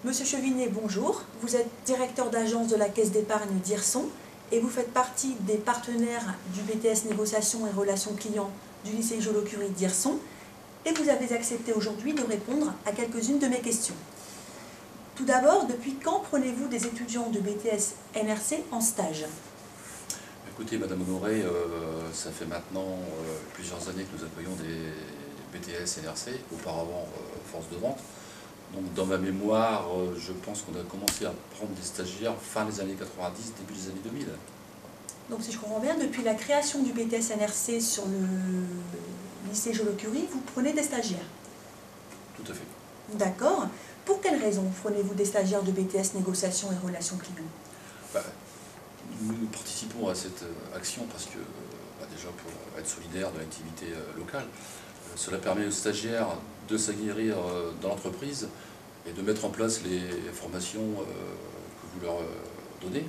Monsieur Chevinet, bonjour. Vous êtes directeur d'agence de la Caisse d'épargne d'Hirson et vous faites partie des partenaires du BTS Négociation et Relations Clients du lycée Joliot-Curie d'Hirson et vous avez accepté aujourd'hui de répondre à quelques-unes de mes questions. Tout d'abord, depuis quand prenez-vous des étudiants de BTS NRC en stage? Écoutez, Madame Honoré, ça fait maintenant plusieurs années que nous accueillons des BTS NRC, auparavant force de vente. Donc dans ma mémoire, je pense qu'on a commencé à prendre des stagiaires fin des années 90, début des années 2000. Donc si je comprends bien, depuis la création du BTS NRC sur le lycée Joliot-Curie, vous prenez des stagiaires? Tout à fait. D'accord. Pour quelles raisons prenez-vous des stagiaires de BTS Négociation et Relations Clients? Nous participons à cette action parce que, déjà pour être solidaire de l'activité locale, cela permet aux stagiaires de s'aguerrir dans l'entreprise et de mettre en place les formations que vous leur donnez.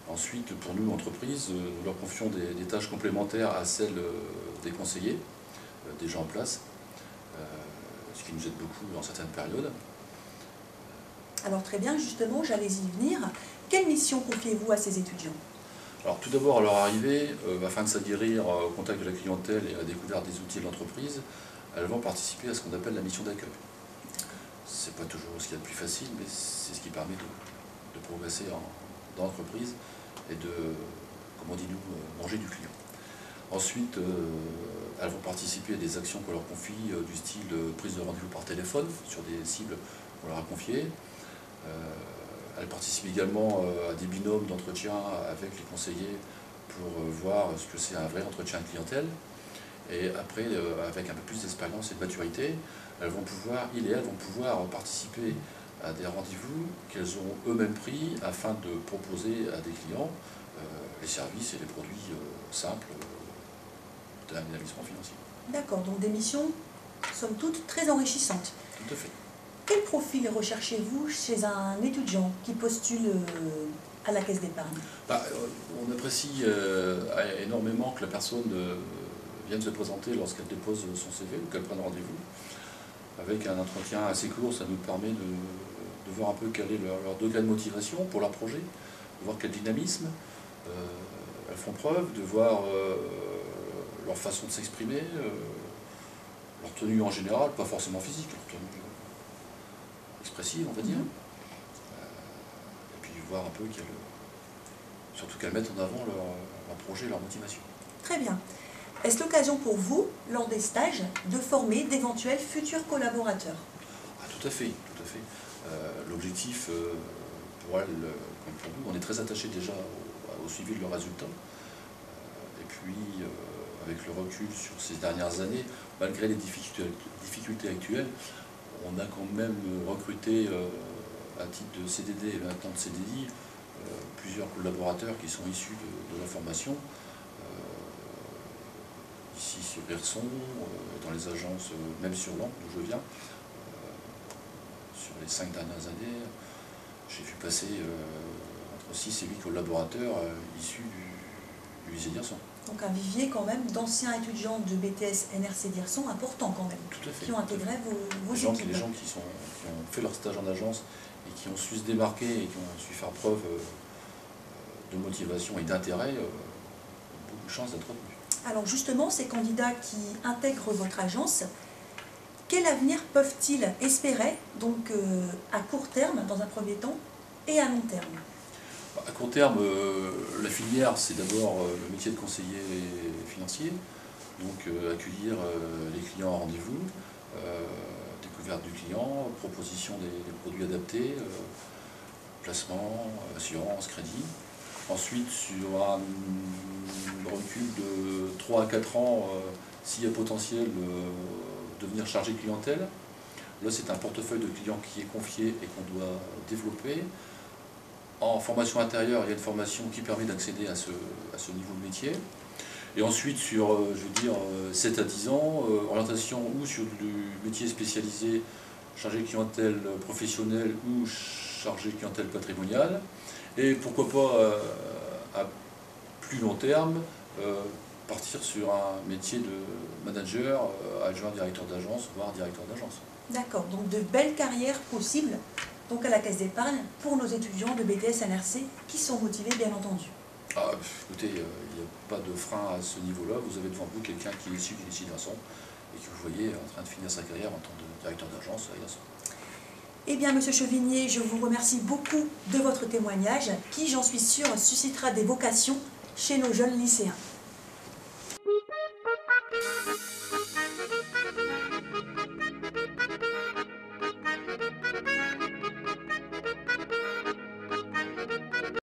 Ensuite, pour nous, entreprise, nous leur confions des tâches complémentaires à celles des conseillers déjà en place, ce qui nous aide beaucoup dans certaines périodes. Alors très bien, justement, j'allais y venir. Quelle mission confiez-vous à ces étudiants? Alors tout d'abord, à leur arrivée, afin de s'aguerrir au contact de la clientèle et à la découverte des outils de l'entreprise, elles vont participer à ce qu'on appelle la mission d'accueil. C'est pas toujours ce qu'il y a de plus facile, mais c'est ce qui permet de progresser dans l'entreprise et de, comme on dit nous, manger du client. Ensuite, elles vont participer à des actions qu'on leur confie, du style prise de rendez-vous par téléphone sur des cibles qu'on leur a confiées. Elles participent également à des binômes d'entretien avec les conseillers pour voir ce que c'est un vrai entretien de clientèle. Et après, avec un peu plus d'expérience et de maturité, elles vont pouvoir participer à des rendez-vous qu'elles ont eux-mêmes pris afin de proposer à des clients les services et les produits simples d'un établissement financier. D'accord, donc des missions, somme toute, très enrichissantes. Tout à fait. Quel profil recherchez-vous chez un étudiant qui postule à la caisse d'épargne? On apprécie énormément que la personne vienne se présenter lorsqu'elle dépose son CV ou qu'elle prenne rendez-vous. Avec un entretien assez court, ça nous permet de voir un peu quel est leur degré de motivation pour leur projet, de voir quel dynamisme elles font preuve, de voir leur façon de s'exprimer, leur tenue en général, pas forcément physique, leur tenue expressive, on va dire. Et puis voir un peu surtout qu'elles mettent en avant leur projet, leur motivation. Très bien. Est-ce l'occasion pour vous, lors des stages, de former d'éventuels futurs collaborateurs? Tout à fait, tout à fait. L'objectif, pour elles, comme pour nous, on est très attaché déjà au suivi de leurs résultats. Et puis, avec le recul sur ces dernières années, malgré les difficultés actuelles, on a quand même recruté à titre de CDD et maintenant de CDI plusieurs collaborateurs qui sont issus de la formation. Ici sur Hirson, dans les agences, même sur Laon, d'où je viens, sur les 5 dernières années, j'ai vu passer entre 6 et 8 collaborateurs issus du lycée d'Hirson. Donc un vivier quand même d'anciens étudiants de BTS NRC d'Hirson important quand même, tout à fait, qui ont intégré vos équipes. Les gens qui ont fait leur stage en agence et qui ont su se démarquer et qui ont su faire preuve de motivation et d'intérêt, ont beaucoup de chance d'être retenus. Alors justement, ces candidats qui intègrent votre agence, quel avenir peuvent-ils espérer, donc à court terme dans un premier temps, et à long terme? À court terme, la filière, c'est d'abord le métier de conseiller financier, donc accueillir les clients en rendez-vous, découverte du client, proposition des produits adaptés, placement, assurance, crédit. Ensuite, sur un recul de 3 à 4 ans, s'il y a potentiel de devenir chargé clientèle, là c'est un portefeuille de clients qui est confié et qu'on doit développer. En formation intérieure, il y a une formation qui permet d'accéder à ce niveau de métier. Et ensuite, sur, 7 à 10 ans, orientation ou sur du métier spécialisé, chargé clientèle professionnelle ou chargé clientèle patrimoniale. Et pourquoi pas, à plus long terme, partir sur un métier de manager, adjoint directeur d'agence, voire directeur d'agence. D'accord, donc de belles carrières possibles donc à la caisse d'épargne pour nos étudiants de BTS NRC qui sont motivés bien entendu. Ah, écoutez, il n'y a pas de frein à ce niveau-là. Vous avez devant vous quelqu'un qui est issu du lycée d'Inson et que vous voyez en train de finir sa carrière en tant que directeur d'agence à Inson. Eh bien, Monsieur Chevigné, je vous remercie beaucoup de votre témoignage qui, j'en suis sûre, suscitera des vocations chez nos jeunes lycéens.